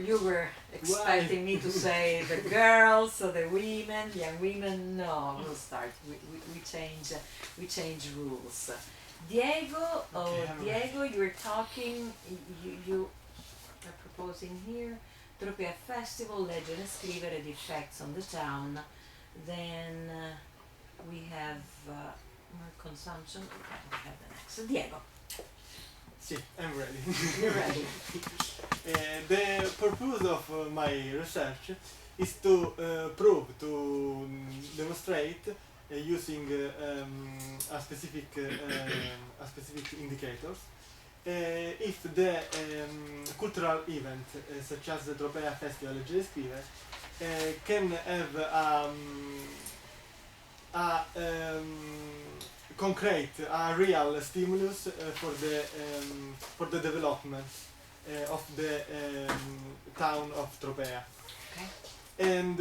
you were expecting me to say the girls or the women, young women. No, we'll start. We change rules. Diego, Diego, you were talking. You are proposing here. Tropea Festival, leggere e scrivere, the effects on the town. Then we have more consumption. Okay, we have the next. Diego. Sì, I'm ready. You're ready. The purpose of my research is to prove, to demonstrate using a specific indicators if the cultural event such as the Tropea Festival Leggere Scrive can have a concrete, a real stimulus for the development of the town of Tropea. Okay. And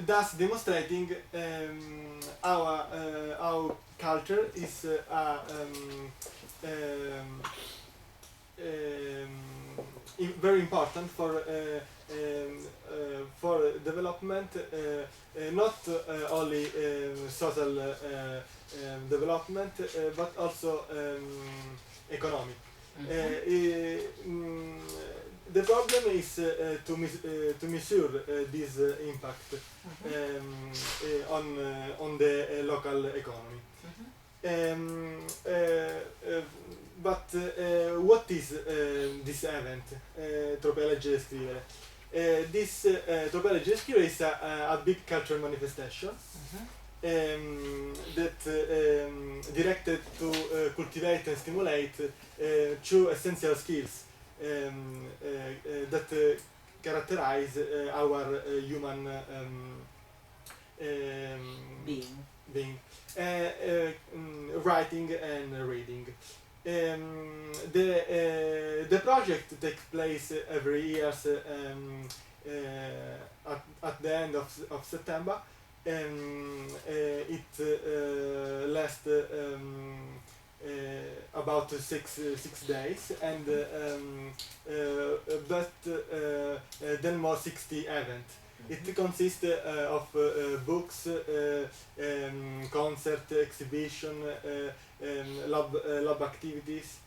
thus demonstrating our culture is very important for development, not only social development, but also economic. The problem is to measure this impact on the local economy. But what is this event, Tropea Leggere Scrivere? This Tropea Leggere Scrivere is a big cultural manifestation that directed to cultivate and stimulate two essential skills that characterize our human being. Writing and reading. The project takes place every year at the end of September. It lasts about six days, and but then more 60 events. It consists of books, concert, exhibition, lab activities,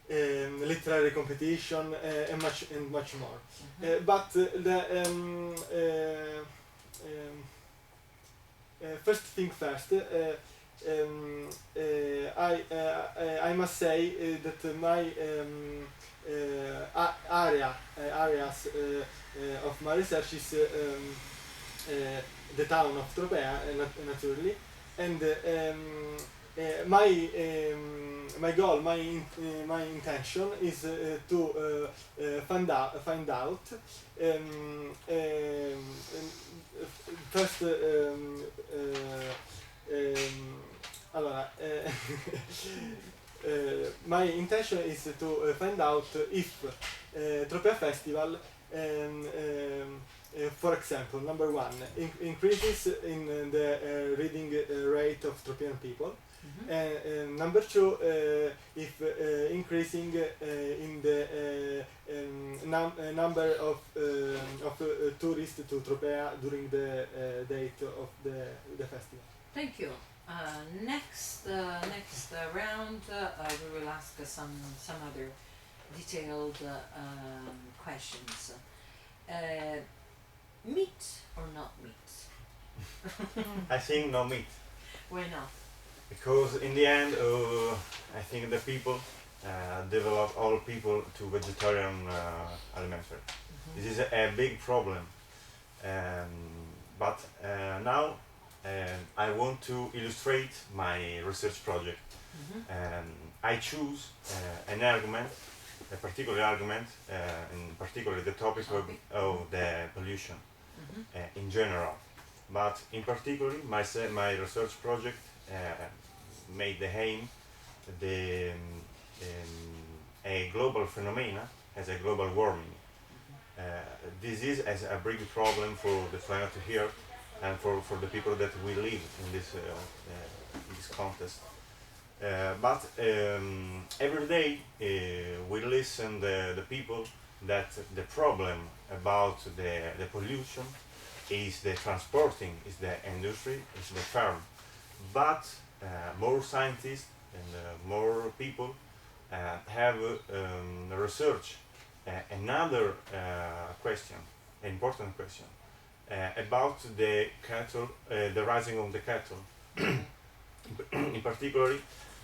literary competition, and much more. But the first thing first, I must say that my areas of my research is the town of Tropea, naturally, and my goal, my intention is to find out first. Allora, my intention is to find out if Tropea Festival, for example, number one, increases in the reading rate of Tropean people. Number two, if increasing in the number of tourists to Tropea during the date of the festival. Thank you. Next round, we will ask some other detailed questions. Meat or not meat? I think no meat. Why not? Because in the end, I think the people develop all people to vegetarian alimentary. This is a big problem. But now I want to illustrate my research project. I choose an argument, a particular argument, in particular the topic of the pollution in general. But in particular, my research project made the aim a global phenomena as a global warming. This is as a big problem for the planet here and for the people that we live in this context. But every day we listen the people that the problem about the pollution is the transporting, is the industry, is the farm. But more scientists and more people have research another question, important question, about the cattle, the rising of the cattle. In particular,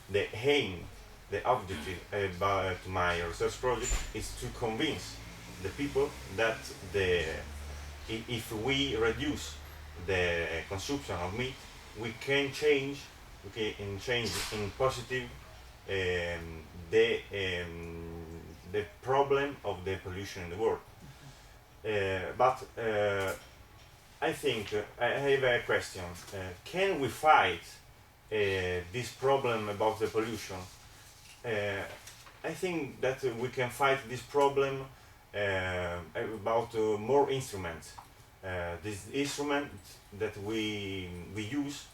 the aim, the objective about my research project is to convince the people that if we reduce the consumption of meat, we can change, in positive the problem of the pollution in the world. But I think I have a question. Can we fight this problem about the pollution? I think that we can fight this problem about more instruments. These instruments that we use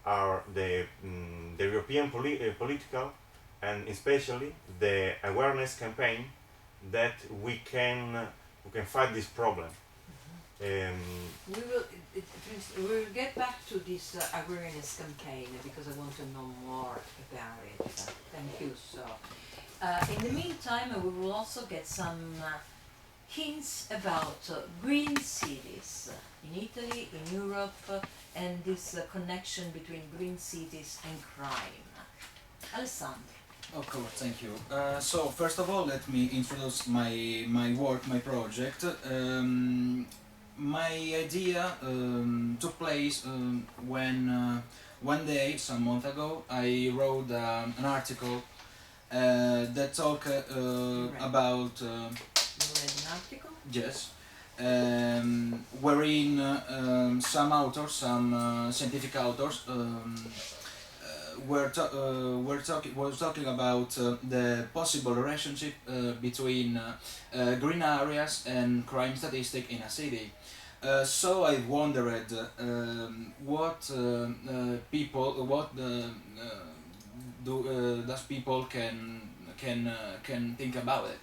are the European political and especially the awareness campaign that we can fight this problem. We will get back to this awareness campaign because I want to know more about it. Thank you. So, in the meantime, we will also get some hints about green cities in Italy, in Europe, and this connection between green cities and crime. Alessandro. Of course, thank you. So first of all, let me introduce my work, my project. My idea took place when one day, some month ago, I wrote an article that talked about You read an article? yes, wherein some authors, some scientific authors, was talking about the possible relationship between green areas and crime statistic in a city. So I wondered what does people can think about it.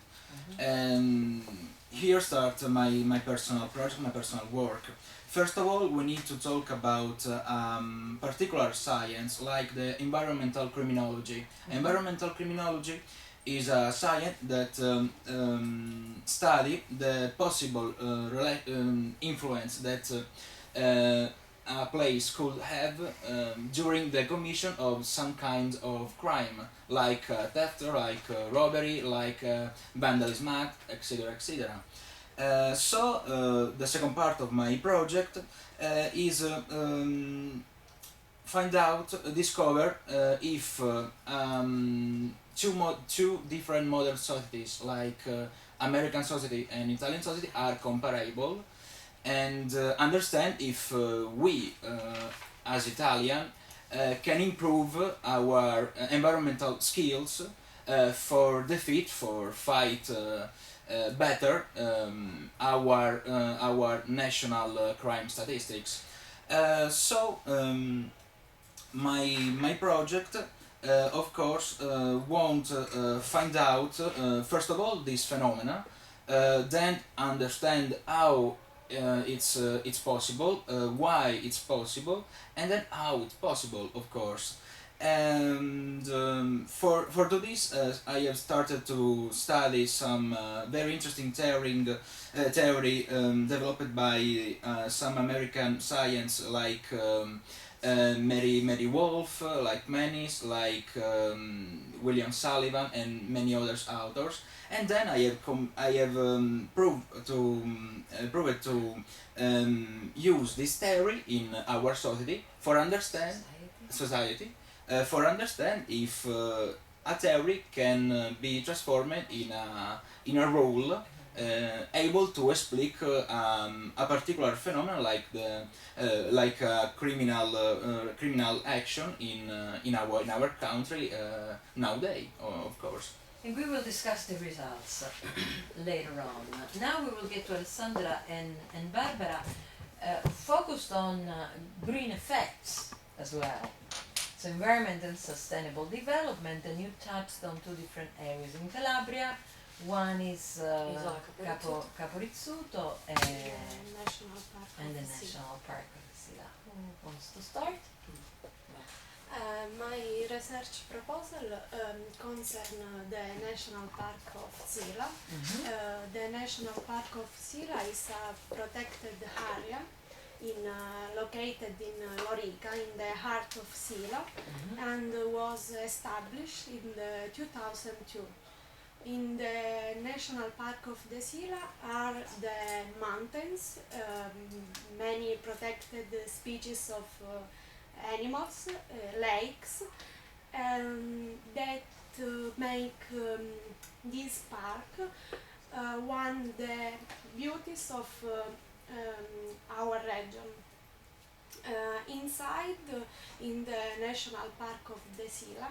And here starts my personal project, my personal work. First of all, we need to talk about particular science like the environmental criminology. Environmental criminology is a science that study the possible influence that a place could have during the commission of some kind of crime, like theft, like robbery, like vandalism act, etc., etc. So the second part of my project is discover if two different modern societies like American society and Italian society are comparable, and understand if we as Italian can improve our environmental skills for fight better our national crime statistics. So my project of course won't find out first of all this phenomena, then understand how it's possible, why it's possible, and then how it's possible, of course. And for do this, I have started to study some very interesting theory developed by some American science like Mary Wolf, like Menis, like William Sullivan, and many others authors. And then I have proved to use this theory in our society for understand society. For understand if a theory can be transformed in a rule able to explain a particular phenomenon like a criminal action in our country nowadays, of course. And we will discuss the results later on. Now we will get to Alessandra and Barbara, focused on green effects as well. So environment and sustainable development, and you touched on two different areas in Calabria. One is Capo Rizzuto and the National Park of Sila. Who wants to start? My research proposal concerns the National Park of Sila. The National Park of Sila is a protected area located in Lorica, in the heart of Sila, and was established in 2002. In the National Park of the Sila are the mountains, many protected species of animals, lakes, that make this park one the beauties of our region. Inside, in the National Park of the Sila,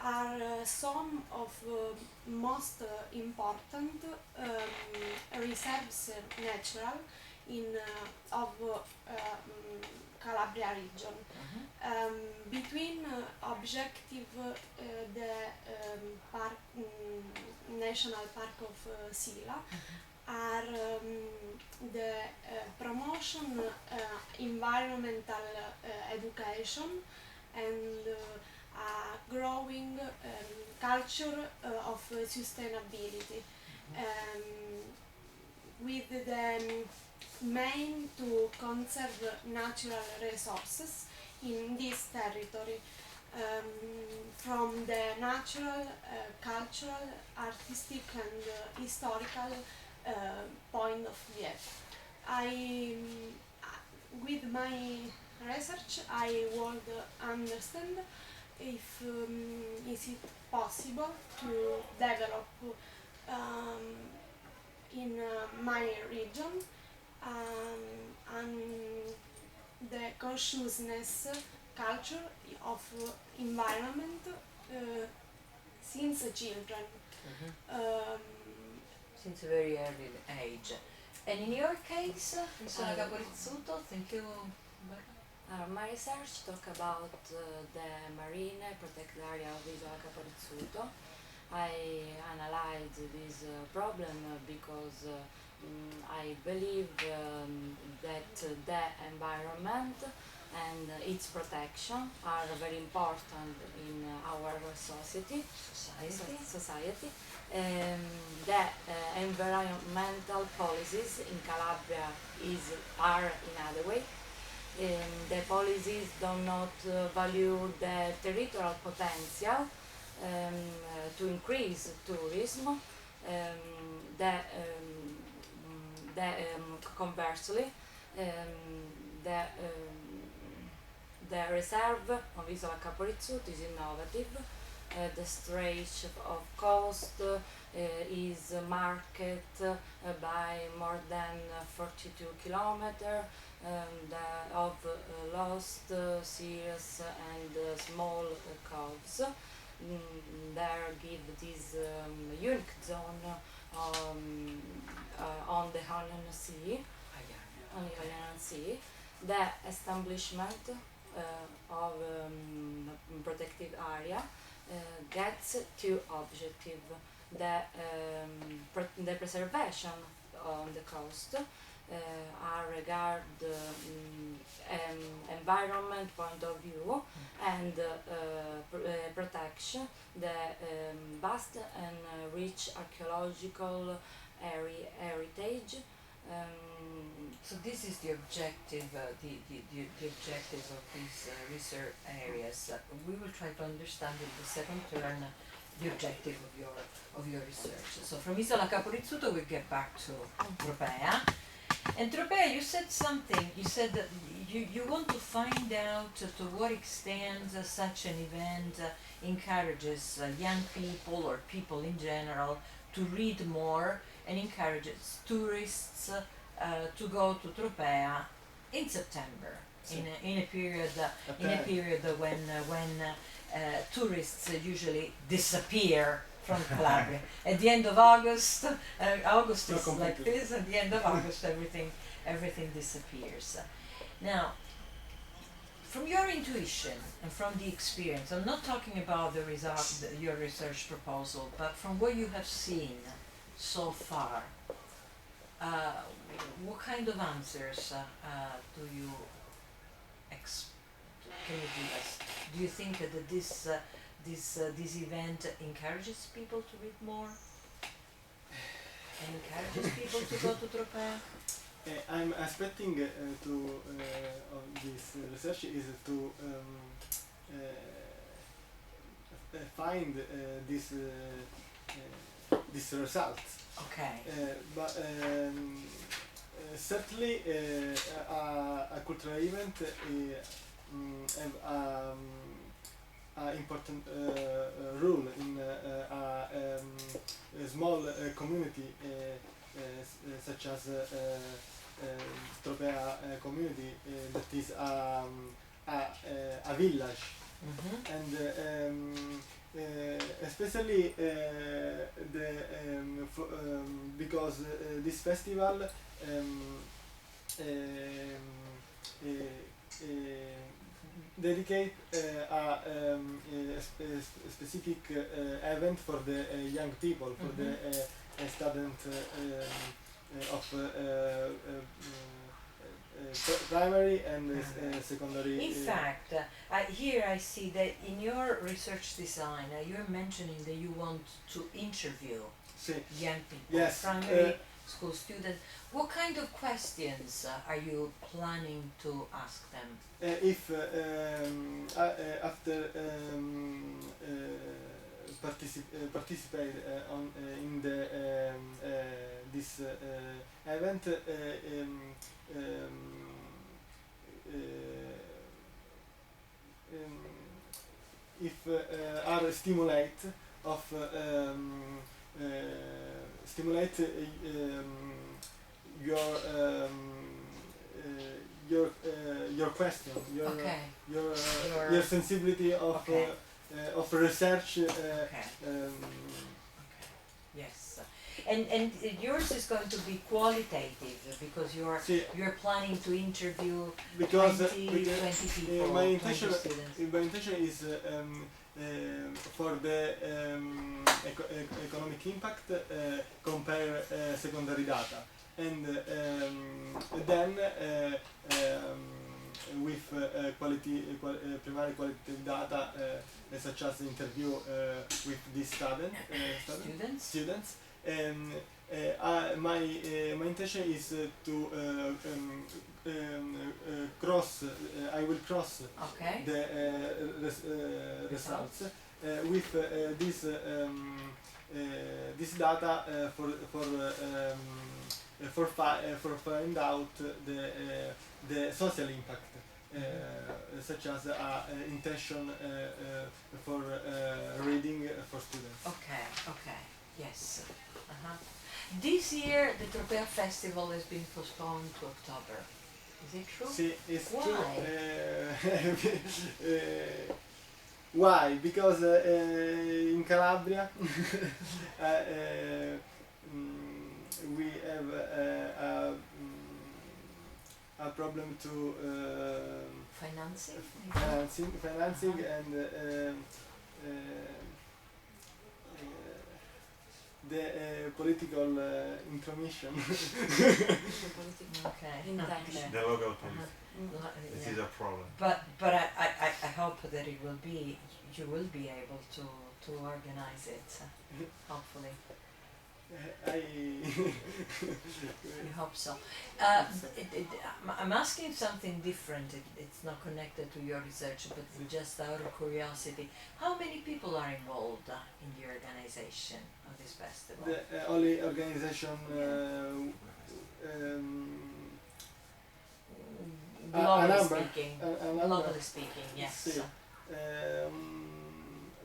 are some of most important reserves natural of Calabria region. Between objective the National Park of Sila are the promotion environmental education and growing culture of sustainability, with the main to conserve natural resources in this territory, from the natural, cultural, artistic and historical point of view. With my research, I would understand if is it possible to develop in my region and the consciousness culture of environment since children. Since a very early age. And in your case, Isola Capo Rizzuto, thank you. My research talk about the marine protected area of Isola Capo Rizzuto. I analyze this problem because I believe that the environment and its protection are very important in our society. The environmental policies in Calabria are inadequate. The policies do not value the territorial potential to increase tourism. Conversely, the reserve of Isola Capo Rizzuto is innovative. The stretch of coast is marked by more than 42 kilometers of lost seas and small coves. There give this unique zone on the Ionian Sea. The establishment of protected area gets two objectives: the preservation on the coast are regard environment point of view, and protection the vast and rich archaeological heritage. So this is the objective, the objectives of these research areas. We will try to understand in the second turn the objective of your research. So from Isola Capo Rizzuto we get back to Tropea. And Tropea, you said something. You said that you want to find out to what extent such an event encourages young people or people in general to read more, and encourages tourists to go to Tropea in September, in a period when tourists usually disappear from Calabria. At the end of August, August is like this. At the end of August, everything disappears. Now, from your intuition and from the experience, I'm not talking about the result, your research proposal, but from what you have seen so far, what kind of answers do you can you give us? Do you think that this event encourages people to read more? And encourages people to go to Tropea? I'm expecting of this research is to find these results. Okay. But certainly a cultural event have an important role in a small community such as Tropea community that is a village. Mm-hmm. And especially because this festival dedicate a specific event for the young people, for the student of primary and secondary. In fact, here I see that in your research design, you're mentioning that you want to interview young people, yes, primary school students. What kind of questions are you planning to ask them? If after participate in the this event, if are stimulate of stimulate your question, Okay. your sensibility Okay. Of research. Okay. Yes. And yours is going to be qualitative because you're planning to interview because 20 people, my 20 intention students. is for the economic impact compare secondary data, and then with primary qualitative data such as interview with these students. My intention is to cross. I will cross Okay. the results with this data for find out the social impact. Such as intention for reading for students. Okay. Okay. Yes. Uh-huh. This year, the Tropea Festival has been postponed to October. Is it true? See, it's Why? true. Why? Because in Calabria we have a problem to financing and the political intromission. Okay. Intention. The local police. This Yeah. is a problem. But I hope that it will be, you will be able to organize it, hopefully. You hope so. I'm asking something different. It's not connected to your research, but just out of curiosity. How many people are involved in the organization of this festival? The only organization Globally number, speaking. a number. Globally speaking, yes. See,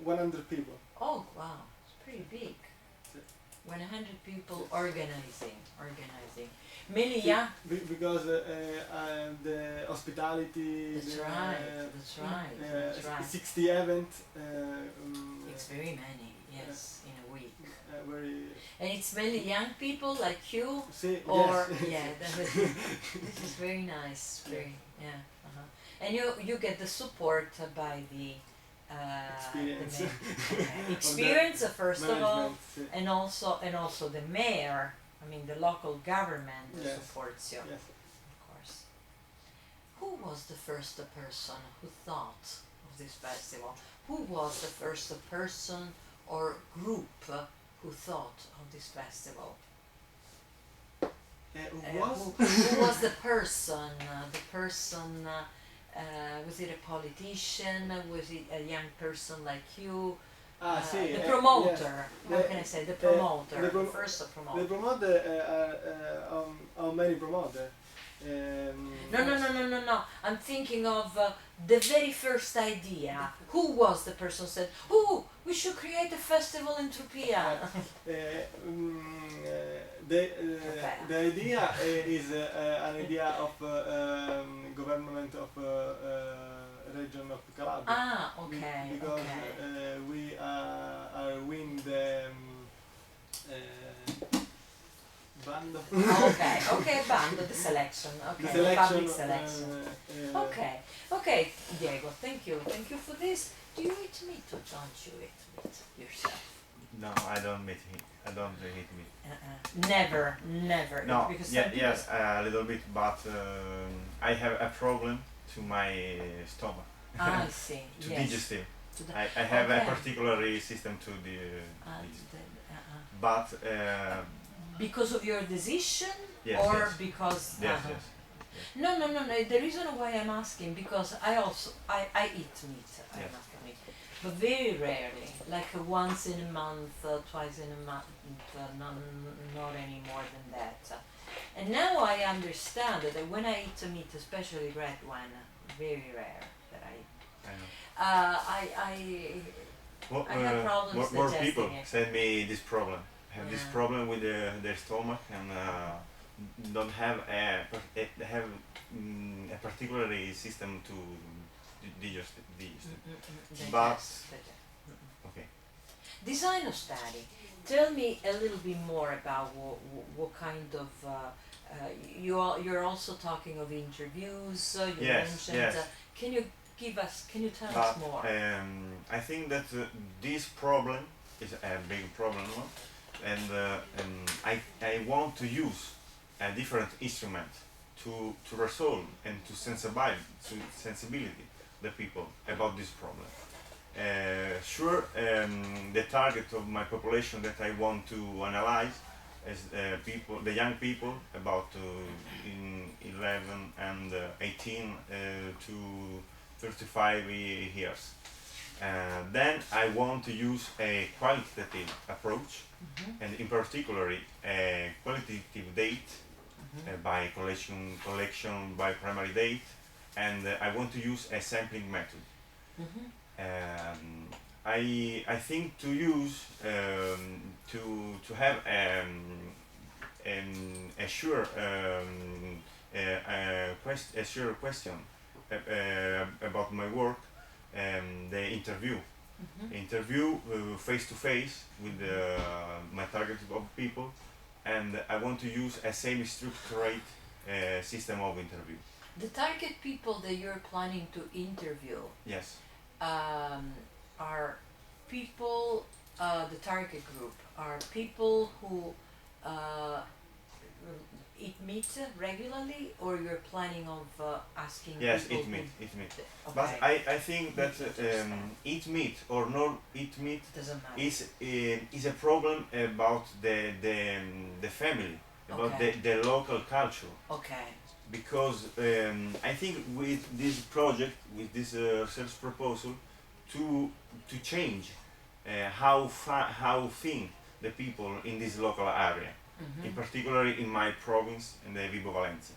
100 people. Oh wow, it's pretty big. 100 people organizing. Mainly young. Because the hospitality. That's right. 60 events. It's very many, yes, in a week. Very. And it's mainly young people like you, See, or yes. yeah, this is very nice. Very, yeah. Uh-huh. And you get the support by the Experience. the experience first of all, Management, and also the mayor. I mean, the local government Yes. supports you, yes. of course. Who was the first person who thought of this festival? Who was the first person or group who thought of this festival? Who was the person? Was it a politician? Was it a young person like you? Sì, The promoter. yes. How can I say the promoter? the The first promoter. The promoter, how many promoter? No. I'm thinking of the very first idea. Who was the person who said, "Oh, we should create a festival in Tropea"? The idea is an idea of government of region of Calabria. Ah, okay. Because Okay. we are win the band. Okay, bando, the selection. Okay, The the public selection. selection. Okay, Diego, thank you for this. Do you eat meat or don't you eat meat yourself? No, I don't eat meat. I don't eat meat. Never. No, Because some people yes, a little bit, but I have a problem to my stomach. I see. To Yes. digestive. To the- I have a Okay. particular system to the. But Because of your decision, yes, or yes, because yes, yes. No. The reason why I'm asking, because I eat meat. I Yes. must admit, but very rarely, like once in a month, twice in a month, not any more than that. And now I understand that when I eat meat, especially red one, very rare that I eat. I know. I have problems More digesting people it. send me this problem. Have this Yeah. problem with their stomach and don't have a particular system to digest. But okay. Design study. Tell me a little bit more about what kind of you're also talking of interviews. You Yes, mentioned. yes. Can you tell But us more? I think that this problem is a big problem, no? And I want to use a different instrument to resolve and to sensibility the people about this problem. Sure, the target of my population that I want to analyze is the young people about in 11 and 18 to 35 years. Then I want to use a qualitative approach, and in particular a qualitative date by collection by primary date, and I want to use a sampling method. I think to use to have a sure a sure question about my work, the interview face to face with my target of people, and I want to use a semi-structured system of interview. The target people that you're planning to interview Yes. are people. The target group are people who eat meat regularly, or you're planning of asking Yes, people eat who- meat, eat meat. Okay. But I think that eat meat or not eat meat Doesn't matter. is a problem about the family, about Okay. the local culture. Okay. Because I think with this project, with this research proposal, to change how think the people in this local area, in particular in my province, in the Vibo Valentia.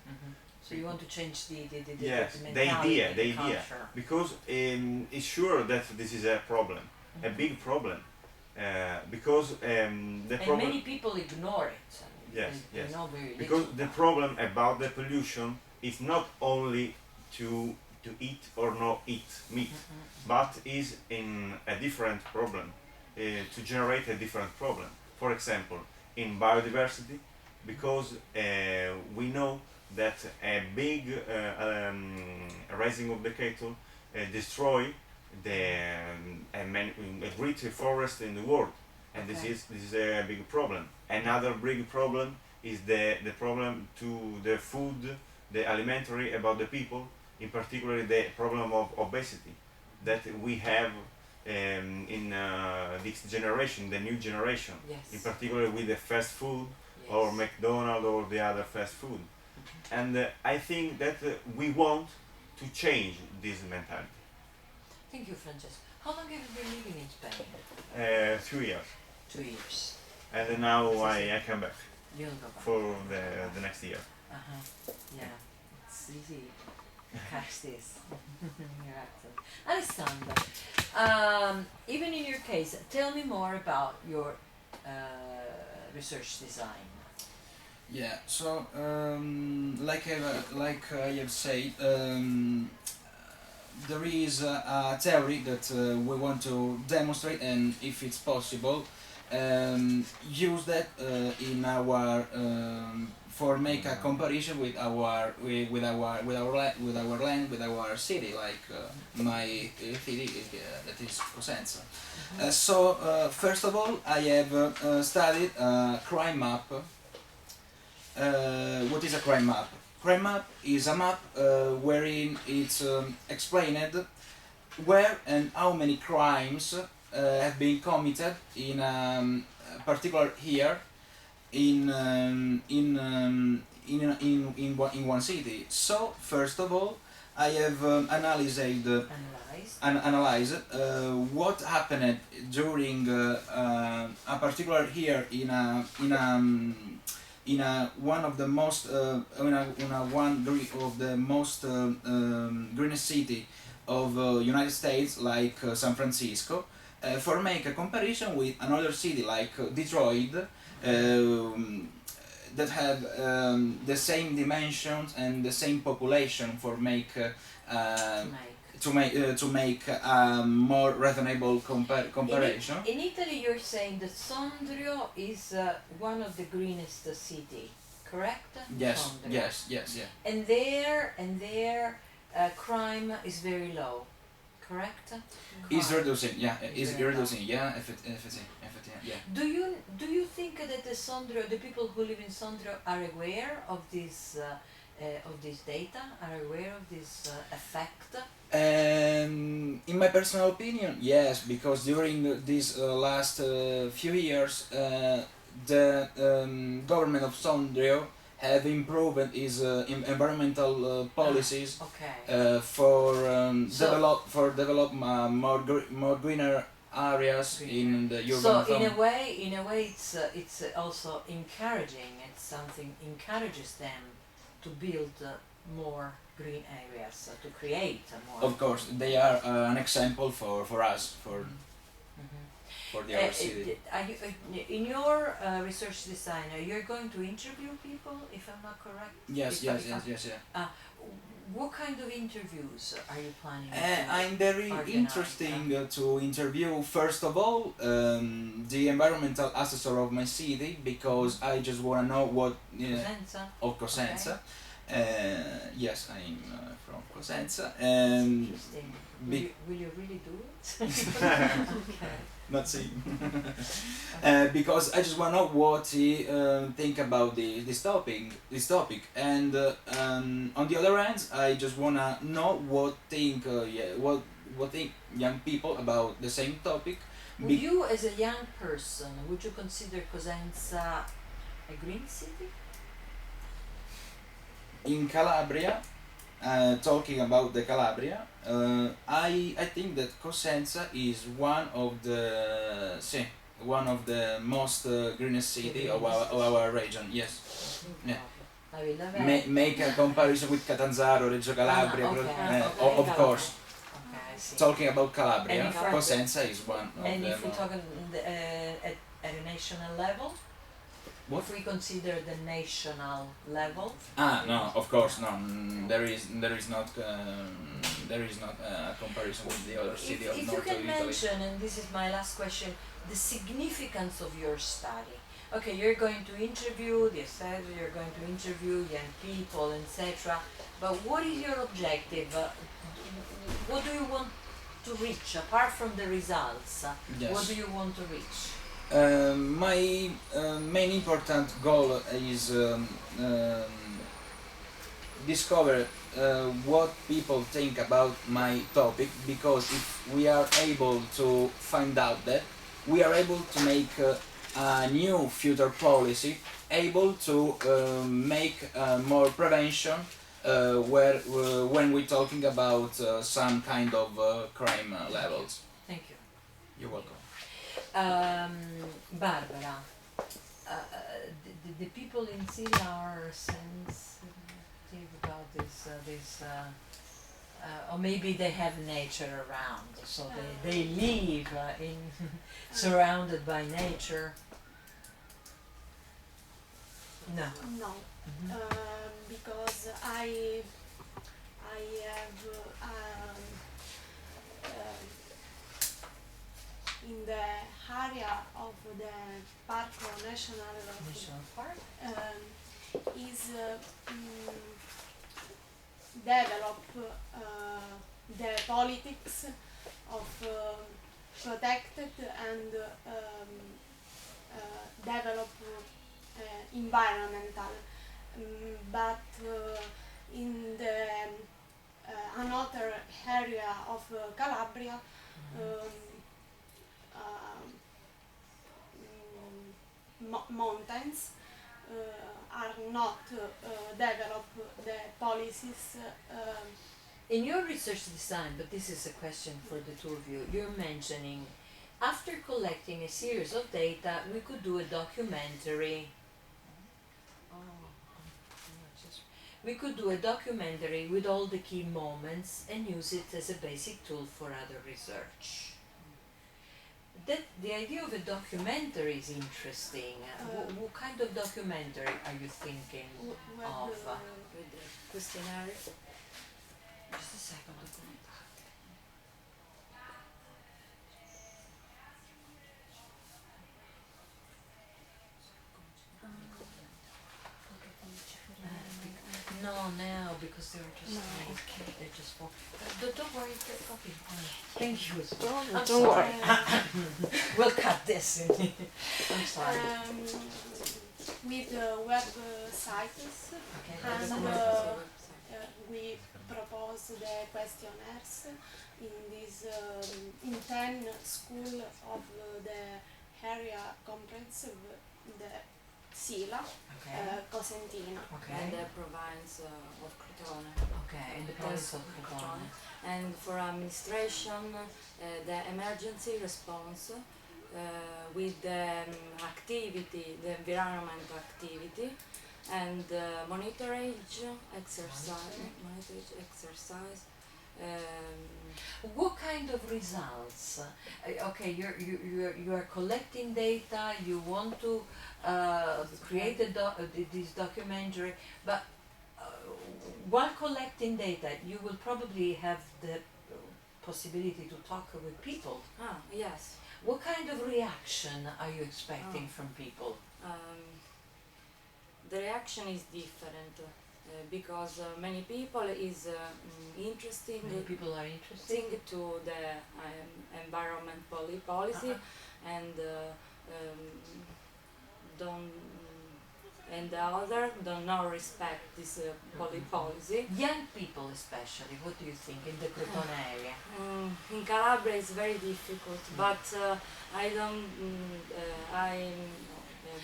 So you want to change the Yes, the the mentality, idea, the culture. because it's sure that this is a problem, a big problem, because the And problem. many people ignore it. I mean, Yes, they yes. know very Because little the about problem about the pollution is not only to eat or not eat meat, but is in a different problem, to generate a different problem. For example, in biodiversity, because we know that a big raising of the cattle destroy a great forest in the world, and Okay. this is a big problem. Another big problem is the problem to the food, the alimentary about the people, in particular the problem of obesity that we have in this generation, the new generation, Yes. in particular with the fast food Yes. or McDonald's or the other fast food. And I think that we want to change this mentality. Thank you, Francesco. How long have you been living in Spain? 2 years. 2 years. And now I come back You'll go back. for the next year. Yeah, it's easy to catch this. Your accent. Alessandro, even in your case, tell me more about your research design. Yeah, so like I have said, there is a theory that we want to demonstrate, and if it's possible, use that in our for make a comparison with our land, with our city, like my city that is Cosenza. So first of all, I have studied crime map. What is a crime map? Crime map is a map wherein it's explained where and how many crimes have been committed in particular here in one city. So first of all, I have analyzed what happened during a particular here in one of the most of the most greenest city of United States, like San Francisco, for make a comparison with another city like Detroit, that have the same dimensions and the same population, for make to make a more reasonable comparison. In Italy, you're saying that Sondrio is one of the greenest city, correct? Yes, Sondrio. yes, yeah. And their crime is very low, correct? It's Crime. reducing, yeah. It's very reducing, yeah. Yeah. Do you think that the Sondrio, the people who live in Sondrio, are aware of this data? Are aware of this effect? In my personal opinion, yes, because during these last few years, the government of Sondrio have improved its environmental policies Okay. for develop more greener areas in the urban So zone. in a way, it's also encouraging. It's something encourages them to build more green areas, to create more. Of course, they are an example for us, for the other city. Are you, in your research design, you're going to interview people, if I'm not correct? Yes, yeah. What kind of interviews are you planning? I'm very organize, interesting to interview, first of all, the environmental assessor of my city, because I just want to know what Cosenza? of Cosenza. Yes, I'm from Cosenza. Interesting. Will you really do it? Okay. Not see. Because I just want to know what he think about this topic, and on the other hand, I just want to know what think young people about the same topic. Would you, as a young person, would you consider Cosenza a green city? In Calabria, talking about the Calabria, I think that Cosenza is one of the most greenest city of our region. Yes. Yeah. I will love Make a comparison with Catanzaro, Reggio Calabria, okay. of course. Okay, I see. Talking about Calabria, And if Cosenza is one of And them. if we talk at a national level, What? if we consider the national level, No, of course, no. There is not a comparison with the other city of if you North can Italy. mention, and this is my last question, the significance of your study. Okay, you're going to interview the etc. You're going to interview young people, etc. But what is your objective? What do you want to reach apart from the results? Yes. What do you want to reach? My main important goal is discover what people think about my topic, because if we are able to find out that, we are able to make a new future policy able to make more prevention where when we're talking about some kind of crime levels. Thank you. You're welcome. Barbara, the people in Syria are sensitive about this, or maybe they have nature around, so they live in surrounded by nature. No. No, because I have in the area of the Parco National National Park. is develop the politics of protected and develop environmental, but in the another area of Calabria, mountains are not develop the policies. In your research design, but this is a question for the two of you, you're mentioning after collecting a series of data, we could do a documentary. We could do a documentary with all the key moments and use it as a basic tool for other research. The idea of a documentary is interesting. What kind of documentary are you thinking of? With the questionnaire. Just a second. No, now because they're just they're just full. Don't worry, copy. Thank you. I'm Don't sorry. worry. We'll cut this. I'm sorry. With websites, Okay. and we propose the questionnaires in this in 10 school of the area comprehensive the Sila, Cosentina. And the province of Crotone. Okay, in the province of Crotone. And for administration, the emergency response with the activity, the environment activity, and monitorage exercise. What kind of results? Okay, you are collecting data. You want to create this documentary, but while collecting data, you will probably have the possibility to talk with people. Ah, yes. What kind of reaction are you expecting from people? The reaction is different. Because many people is interesting. Many people are interested to the environment policy, and don't and the other don't not respect this policy. Young people especially. What do you think in the Crotone area? In Calabria it's very difficult, but I don't.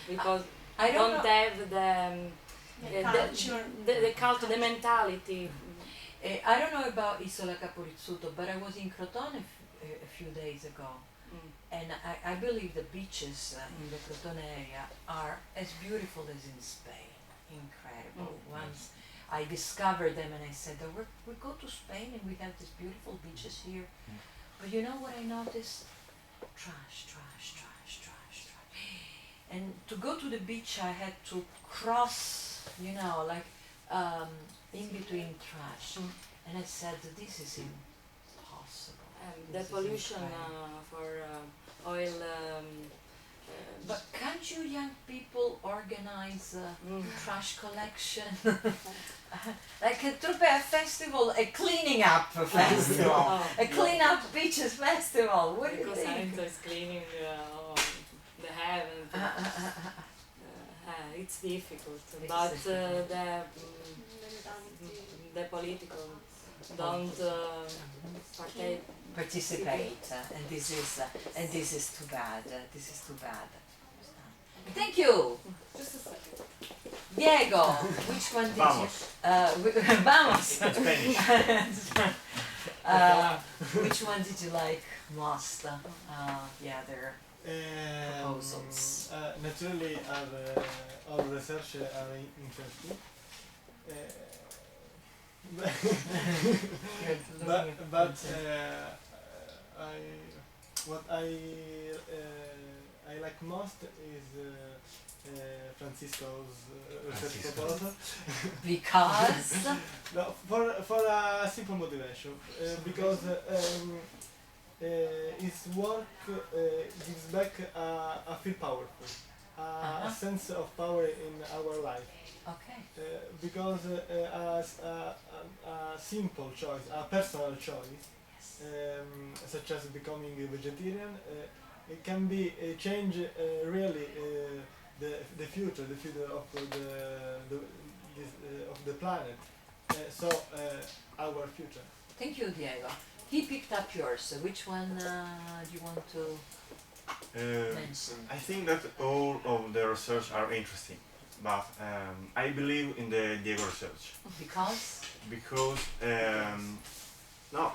Because I don't have the culture, the mentality. I don't know about Isola Caporizzuto, but I was in Crotone a few days ago, and I believe the beaches in the Crotone area are as beautiful as in Spain. Incredible. Once I discovered them and I said, we go to Spain and we have these beautiful beaches here, but you know what I noticed? Trash. And to go to the beach I had to cross, like in between trash. And I said, this is impossible. The pollution for oil But can't you young people organize trash collection? Like a Tropea festival, a cleaning up festival, Oh, a clean up beaches festival. What do you because think? I'm just cleaning the heaven. It's difficult, but the political don't partake. Participate, and this is too bad. This is too bad. Thank you, Just a second. Diego. Which one did Vamos. you? Vamos. Spanish. Which one did you like most? The other proposals. Naturally, all research are interesting. But what I like most is Francisco's research proposal. Because No, for a simple motivation, because his work gives back a feel powerful, a sense of power in our life. okay. Because a simple choice, a personal choice, such as becoming a vegetarian, it can be change really the future of the planet. So our future. Thank you, Diego. He picked up yours. Which one do you want to mention? I think that all of the research are interesting, but I believe in the Diego research Because no,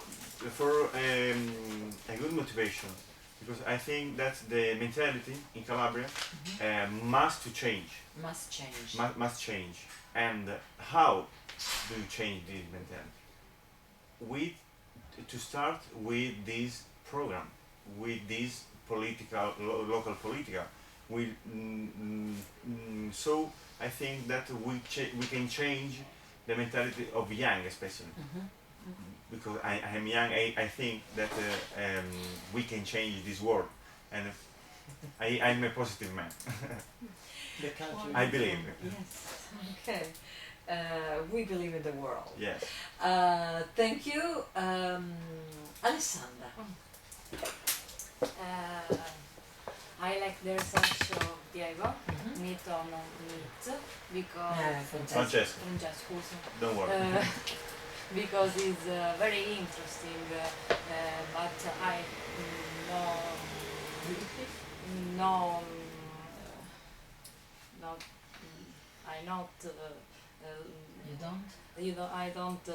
for a good motivation, because I think that the mentality in Calabria must change, must change. must change. And how do you change this mentality? To start with this program, with this political, local political. So I think that we can change the mentality of young, especially. Because I am young, I think that we can change this world, and I'm a positive man. The country. I believe. Yes. Okay. We believe in the world. Yes. Thank you, Alessandra. I like the research of Diego, meat on meat, because Francesco, scusa. don't worry. Because it's very interesting, but I no, not I not. You don't? I don't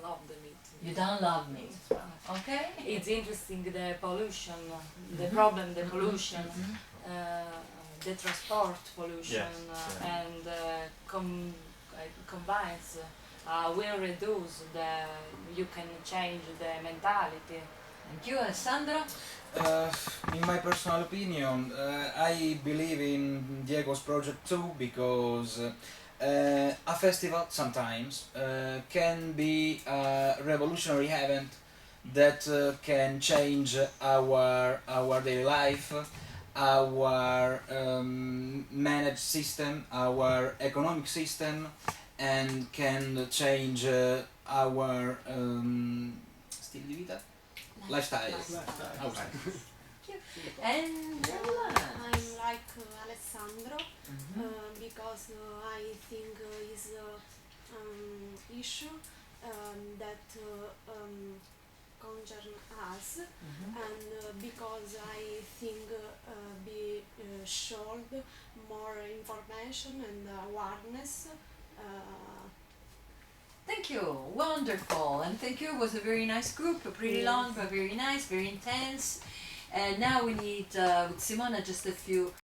love the meat. You don't love meat. Okay. It's interesting the pollution, the problem, the pollution, the transport pollution, and combines will reduce you can change the mentality. Thank you, Alessandro. In my personal opinion, I believe in Diego's project too, because a festival sometimes can be a revolutionary event that can change our daily life, our managed system, our economic system, and can change our stile di vita, lifestyle. Okay. And I'm like Alessandro because I think is issue that concern us, and because I think we should more information and awareness. thank you, wonderful, and thank you. It was a very nice group, pretty long, but very nice, very intense. And now we need with Simona just a few